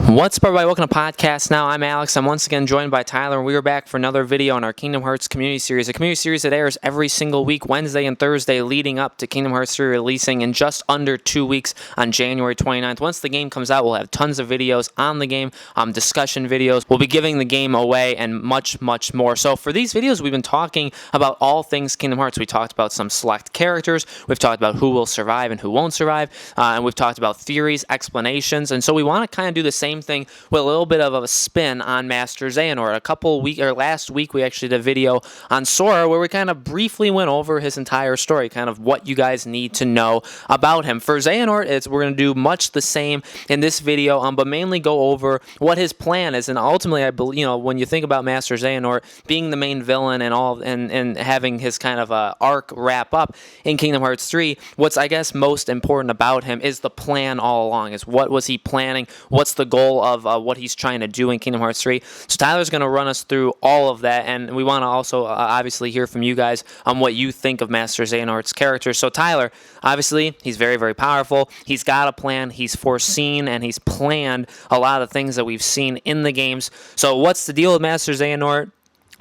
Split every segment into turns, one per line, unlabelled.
What's up, everybody? Welcome to Podcast Now. I'm Alex. I'm once again joined by Tyler, and we are back for another video on our Kingdom Hearts community series, a community series that airs every single week, Wednesday and Thursday, leading up to Kingdom Hearts 3 releasing in just under 2 weeks on January 29th. Once the game comes out, we'll have tons of videos on the game, discussion videos. We'll be giving the game away and much, much more. So for these videos, we've been talking about all things Kingdom Hearts. We talked about some select characters. We've talked about who will survive and who won't survive. And we've talked about theories, explanations. And so we want to kind of do the same thing with a little bit of a spin on Master Xehanort. Last week we actually did a video on Sora where we kind of briefly went over his entire story, kind of what you guys need to know about him. For Xehanort, we're going to do much the same in this video, but mainly go over what his plan is. And ultimately, I believe, when you think about Master Xehanort being the main villain and having his kind of arc wrap up in Kingdom Hearts 3, what's I guess most important about him is the plan all along. Is what was he planning? What's the goal of what he's trying to do in Kingdom Hearts 3. So Tyler's going to run us through all of that, and we want to also obviously hear from you guys on what you think of Master Xehanort's character. So Tyler, obviously, he's very, very powerful. He's got a plan. He's foreseen, and he's planned a lot of things that we've seen in the games. So what's the deal with Master Xehanort?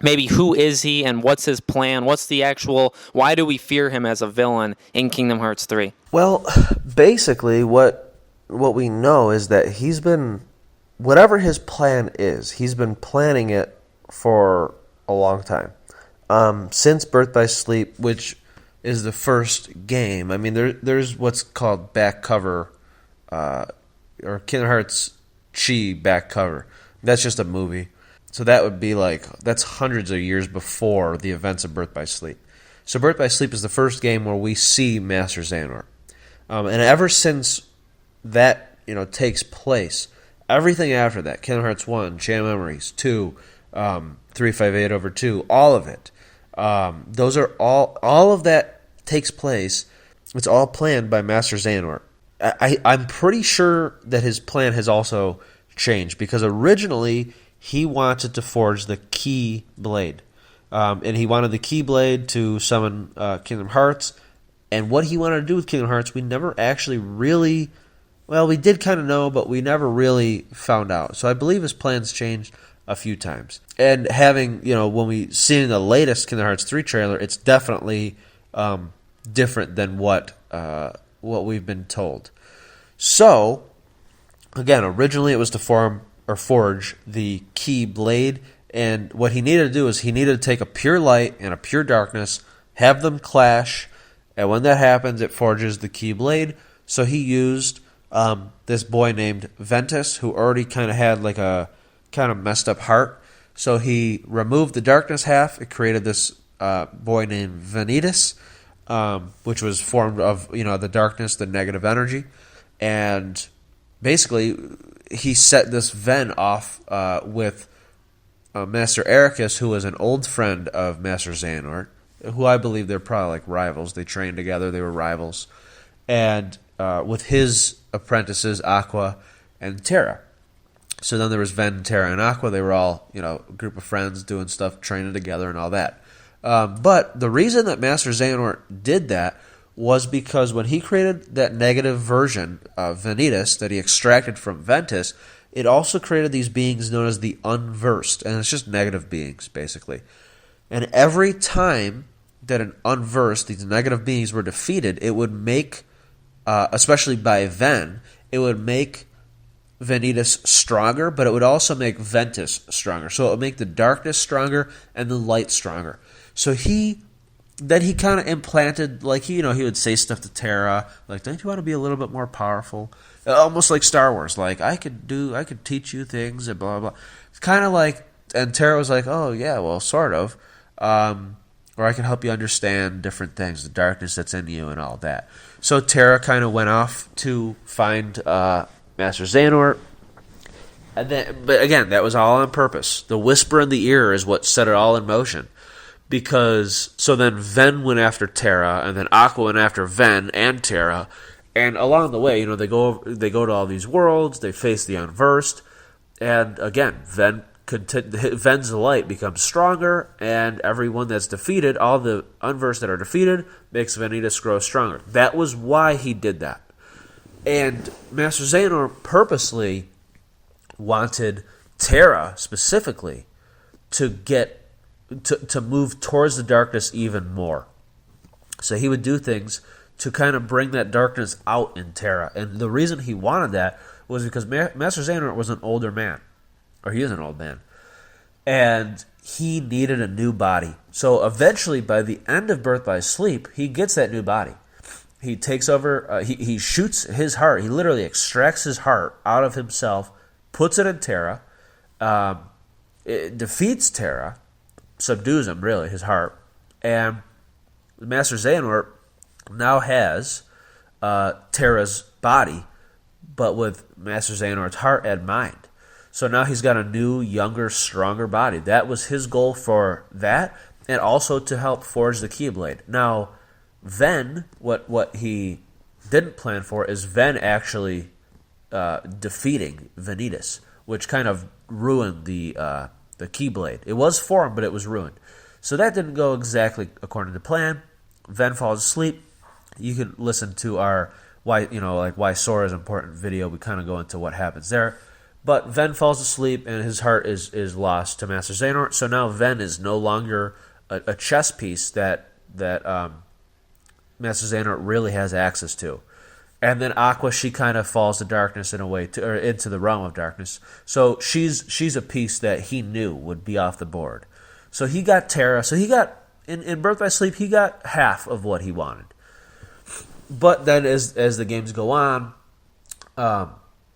Maybe who is he, and what's his plan? Why do we fear him as a villain in Kingdom Hearts 3?
Well, basically, what we know is that whatever his plan is, he's been planning it for a long time. Since Birth by Sleep, which is the first game. I mean, there's what's called back cover, or Kingdom Hearts Chi back cover. That's just a movie. So that would be that's hundreds of years before the events of Birth by Sleep. So Birth by Sleep is the first game where we see Master Xehanort. And ever since that, takes place, everything after that, Kingdom Hearts 1, Chain of Memories, 2, 358/2, all of it. Those are all of that takes place. It's all planned by Master Xehanort. I'm pretty sure that his plan has also changed, because originally he wanted to forge the Key Blade. And he wanted the Key Blade to summon Kingdom Hearts. And what he wanted to do with Kingdom Hearts, we never actually really... Well, we did kind of know, but we never really found out. So I believe his plans changed a few times. And having, when we see in the latest Kingdom Hearts 3 trailer, it's definitely different than what we've been told. So, again, originally it was to forge the Key Blade, and what he needed to do is he needed to take a pure light and a pure darkness, have them clash, and when that happens, it forges the Key Blade. So he used this boy named Ventus, who already kind of had a kind of messed up heart. So he removed the darkness half. It created this boy named Vanitas, which was formed of the darkness, the negative energy, and basically he set this Ven off with Master Ericus, who was an old friend of Master Xehanort, who I believe they're probably rivals. They trained together. They were rivals, and with his apprentices, Aqua and Terra. So then there was Ven, Terra, and Aqua. They were all, a group of friends doing stuff, training together and all that. But the reason that Master Xehanort did that was because when he created that negative version of Vanitas that he extracted from Ventus, it also created these beings known as the Unversed. And it's just negative beings, basically. And every time that an Unversed, these negative beings, were defeated, it would make... especially by Ven, it would make Vanitas stronger, but it would also make Ventus stronger. So it would make the darkness stronger and the light stronger. So he kind of implanted, he would say stuff to Terra, don't you want to be a little bit more powerful? Almost like Star Wars, I could teach you things and blah, blah, blah. It's kind of and Terra was like, oh yeah, well, sort of. Or I can help you understand different things, the darkness that's in you and all that. So Terra kind of went off to find Master Xehanort. But again, that was all on purpose. The whisper in the ear is what set it all in motion. So then Ven went after Terra, and then Aqua went after Ven and Terra. And along the way, they go to all these worlds, they face the Unversed, and again, Ven's light becomes stronger, and everyone that's defeated, all the Unversed that are defeated, makes Vanitas grow stronger. That was why he did that. And Master Xehanort purposely wanted Terra specifically to get to move towards the darkness even more. So he would do things to kind of bring that darkness out in Terra. And the reason he wanted that was because Master Xehanort was an older man, or he is an old man, and he needed a new body. So eventually, by the end of Birth by Sleep, he gets that new body. He takes over, he shoots his heart. He literally extracts his heart out of himself, puts it in Terra, it defeats Terra, subdues him, really, his heart. And Master Xehanort now has Terra's body, but with Master Xehanort's heart and mind. So now he's got a new, younger, stronger body. That was his goal for that, and also to help forge the Keyblade. Now, Ven, what he didn't plan for is Ven actually defeating Vanitas, which kind of ruined the Keyblade. It was formed, but it was ruined. So that didn't go exactly according to plan. Ven falls asleep. You can listen to our why Sora is important video. We kind of go into what happens there. But Ven falls asleep, and his heart is lost to Master Xehanort. So now Ven is no longer a chess piece that Master Xehanort really has access to. And then Aqua, she kind of falls to darkness in a way, or into the realm of darkness. So she's a piece that he knew would be off the board. So he got Terra. So he got, in Birth by Sleep, he got half of what he wanted. But then as the games go on,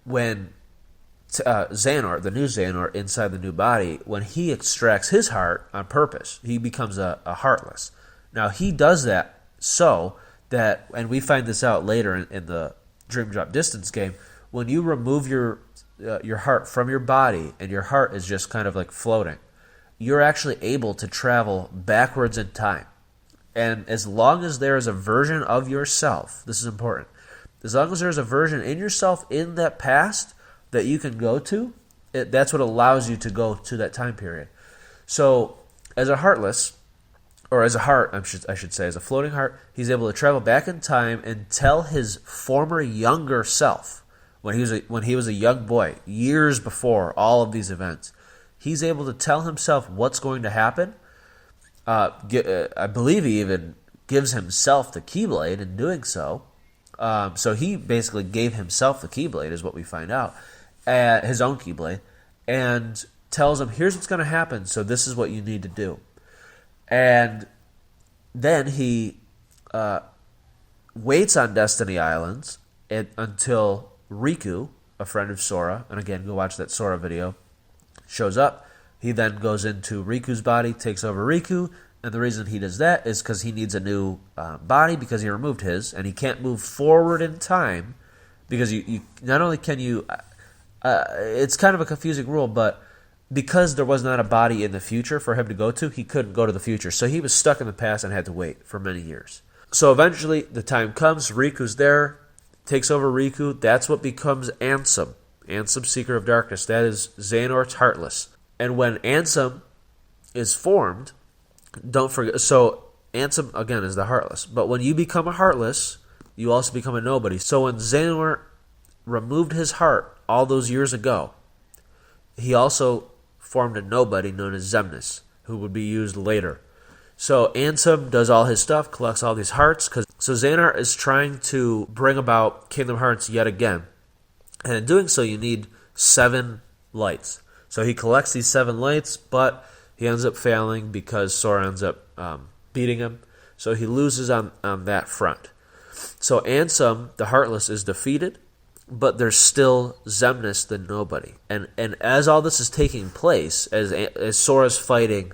when Xehanort, the new Xehanort inside the new body, when he extracts his heart on purpose, he becomes a Heartless. Now he does that so that, and we find this out later in the Dream Drop Distance game, when you remove your heart from your body and your heart is just kind of like floating, you're actually able to travel backwards in time. And as long as there is a version of yourself, this is important, as long as there's a version in yourself in that past that you can go to, that's what allows you to go to that time period. So as a Heartless, or as a heart, I should say, as a floating heart, he's able to travel back in time and tell his former younger self, when he was a young boy, years before all of these events, he's able to tell himself what's going to happen. I believe he even gives himself the Keyblade in doing so. So he basically gave himself the Keyblade, is what we find out, his own Keyblade, and tells him, here's what's going to happen, so this is what you need to do. And then he waits on Destiny Islands until Riku, a friend of Sora, and again, go watch that Sora video, shows up. He then goes into Riku's body, takes over Riku, and the reason he does that is because he needs a new body because he removed his, and he can't move forward in time because you not only can you, it's kind of a confusing rule, but because there was not a body in the future for him to go to, he couldn't go to the future. So he was stuck in the past and had to wait for many years. So eventually, the time comes, Riku's there, takes over Riku. That's what becomes Ansem, Seeker of Darkness. That is Xehanort's Heartless. And when Ansem is formed, don't forget, so Ansem, again, is the Heartless. But when you become a Heartless, you also become a nobody. So when Xehanort removed his heart all those years ago, he also formed a nobody known as Xemnas, who would be used later. So Ansem does all his stuff, collects all these hearts. So Xehanort is trying to bring about Kingdom Hearts yet again. And in doing so, you need 7 lights. So he collects these 7 lights, but he ends up failing because Sora ends up beating him. So he loses on that front. So Ansem, the Heartless, is defeated, but there's still Xemnas, the nobody. And as all this is taking place, as Sora's fighting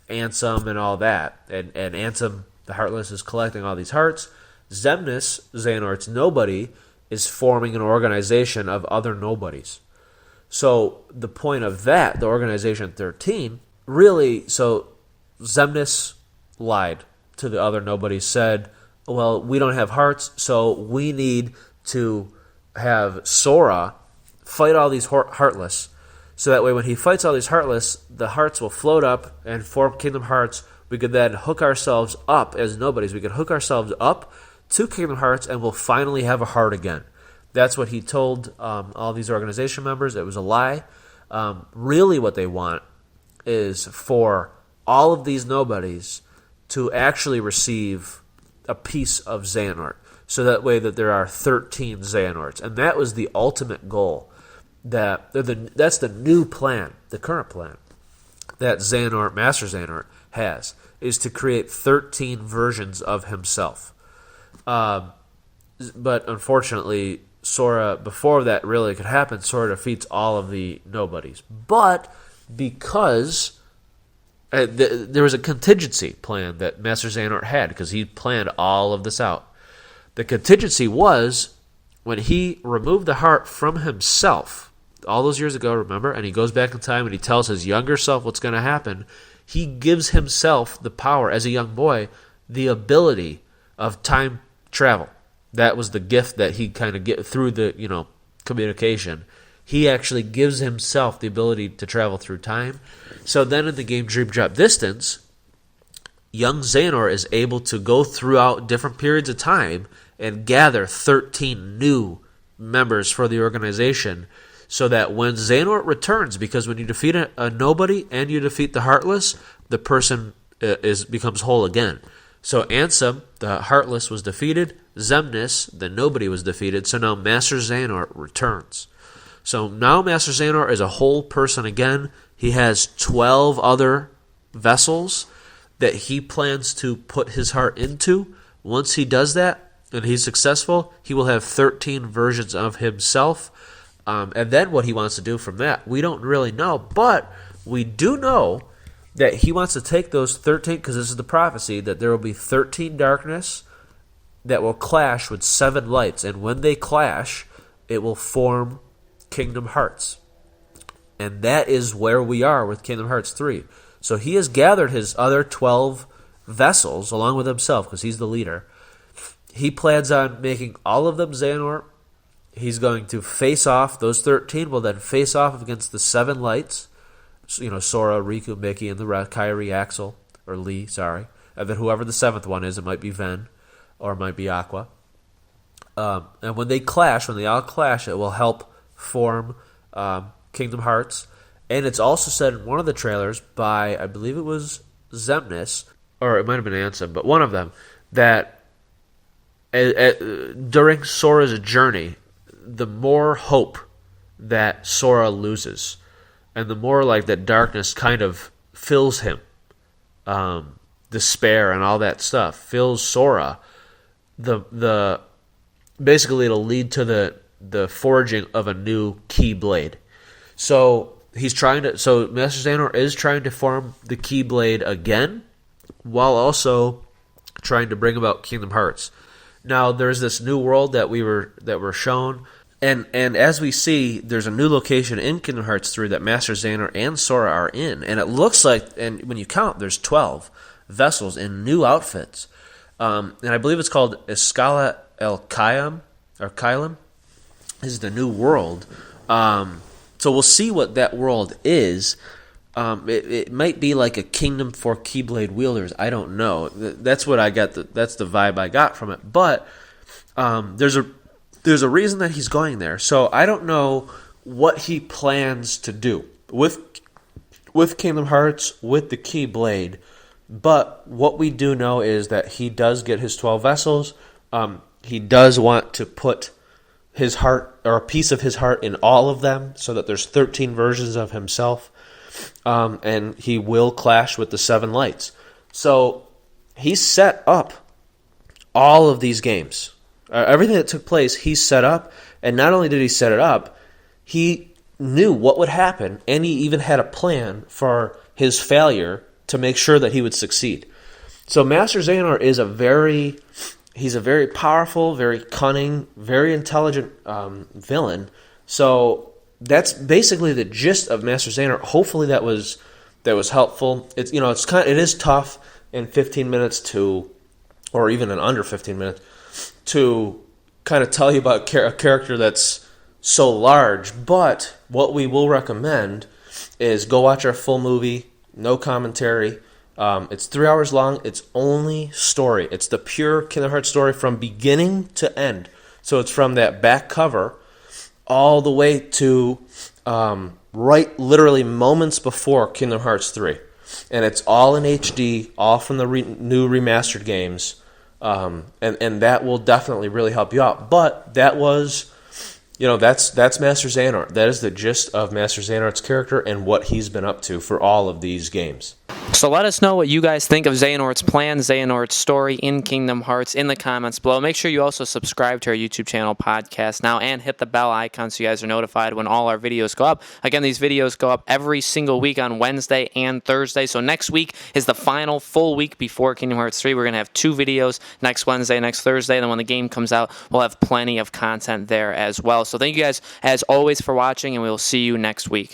Ansem and all that, and Ansem, the Heartless, is collecting all these hearts, Xemnas, Xehanort's nobody, is forming an organization of other nobodies. So the point of that, the Organization 13, really, so Xemnas lied to the other nobodies, said, well, we don't have hearts, so we need to have Sora fight all these Heartless, so that way when he fights all these Heartless, the hearts will float up and form Kingdom Hearts. We could then hook ourselves up as nobodies. We could hook ourselves up to Kingdom Hearts, and we'll finally have a heart again. That's what he told all these organization members. It was a lie. Really what they want is for all of these nobodies to actually receive a piece of Xehanort. So that way that there are 13 Xehanorts. And that was the ultimate goal. That's the new plan, the current plan, that Xehanort, Master Xehanort, has, is to create 13 versions of himself. But unfortunately, Sora, before that really could happen, Sora defeats all of the nobodies. But because there was a contingency plan that Master Xehanort had, because he planned all of this out. The contingency was when he removed the heart from himself all those years ago, remember? And he goes back in time and he tells his younger self what's going to happen. He gives himself the power, as a young boy, the ability of time travel. That was the gift that he kind of get through the, communication. He actually gives himself the ability to travel through time. So then in the game Dream Drop Distance, young Xehanort is able to go throughout different periods of time and gather 13 new members for the organization, so that when Xehanort returns, because when you defeat a nobody and you defeat the Heartless, the person becomes whole again. So Ansem, the Heartless, was defeated. Xemnas, the nobody, was defeated. So now Master Xehanort returns. So now Master Xehanort is a whole person again. He has 12 other vessels that he plans to put his heart into. Once he does that, and he's successful, he will have 13 versions of himself. And then what he wants to do from that, we don't really know. But we do know that he wants to take those 13, because this is the prophecy, that there will be 13 darkness that will clash with 7 lights. And when they clash, it will form Kingdom Hearts. And that is where we are with Kingdom Hearts 3. So he has gathered his other 12 vessels along with himself, because he's the leader. He plans on making all of them Xehanort. He's going to face off. Those 13 will then face off against the 7 lights. Sora, Riku, Mickey, and the rest, Kairi, Axel, or Lee, sorry. And then whoever the 7th one is, it might be Ven, or it might be Aqua. And when they clash, when they all clash, it will help form Kingdom Hearts. And it's also said in one of the trailers by, I believe it was Xemnas, or it might have been Ansem, but one of them, that during Sora's journey, the more hope that Sora loses, and the more like that darkness kind of fills him, despair and all that stuff fills Sora, the basically it'll lead to the forging of a new Keyblade. So Master Xehanort is trying to form the Keyblade again, while also trying to bring about Kingdom Hearts. Now there's this new world that were shown, and as we see, there's a new location in Kingdom Hearts 3 that Master Xehanort and Sora are in, and it looks like, and when you count, there's 12 vessels in new outfits, and I believe it's called Escala El Kayam, or Kylam, is the new world. So we'll see what that world is. It might be like a kingdom for Keyblade wielders. I don't know. That's what I got. That's the vibe I got from it. But there's a reason that he's going there. So I don't know what he plans to do with Kingdom Hearts, with the Keyblade. But what we do know is that he does get his 12 vessels. He does want to put his heart, or a piece of his heart, in all of them, so that there's 13 versions of himself. And he will clash with the 7 lights. So he set up all of these games. Everything that took place, he set up. And not only did he set it up, he knew what would happen, and he even had a plan for his failure to make sure that he would succeed. So Master Xehanort is he's a very powerful, very cunning, very intelligent villain. So that's basically the gist of Master Xehanort. Hopefully that was helpful. It is tough in 15 minutes or even in under 15 minutes, to kind of tell you about a character that's so large. But what we will recommend is go watch our full movie, no commentary. It's 3 hours long. It's only story. It's the pure Kingdom Hearts story from beginning to end. So it's from that back cover all the way to right literally moments before Kingdom Hearts 3. And it's all in HD, all from the new remastered games. And that will definitely really help you out. But that was, that's Master Xehanort. That is the gist of Master Xehanort's character and what he's been up to for all of these games.
So let us know what you guys think of Xehanort's plan, Xehanort's story in Kingdom Hearts in the comments below. Make sure you also subscribe to our YouTube channel, Podcast Now, and hit the bell icon so you guys are notified when all our videos go up. Again, these videos go up every single week on Wednesday and Thursday. So next week is the final full week before Kingdom Hearts 3. We're going to have 2 videos next Wednesday, next Thursday. And then when the game comes out, we'll have plenty of content there as well. So thank you guys, as always, for watching, and we will see you next week.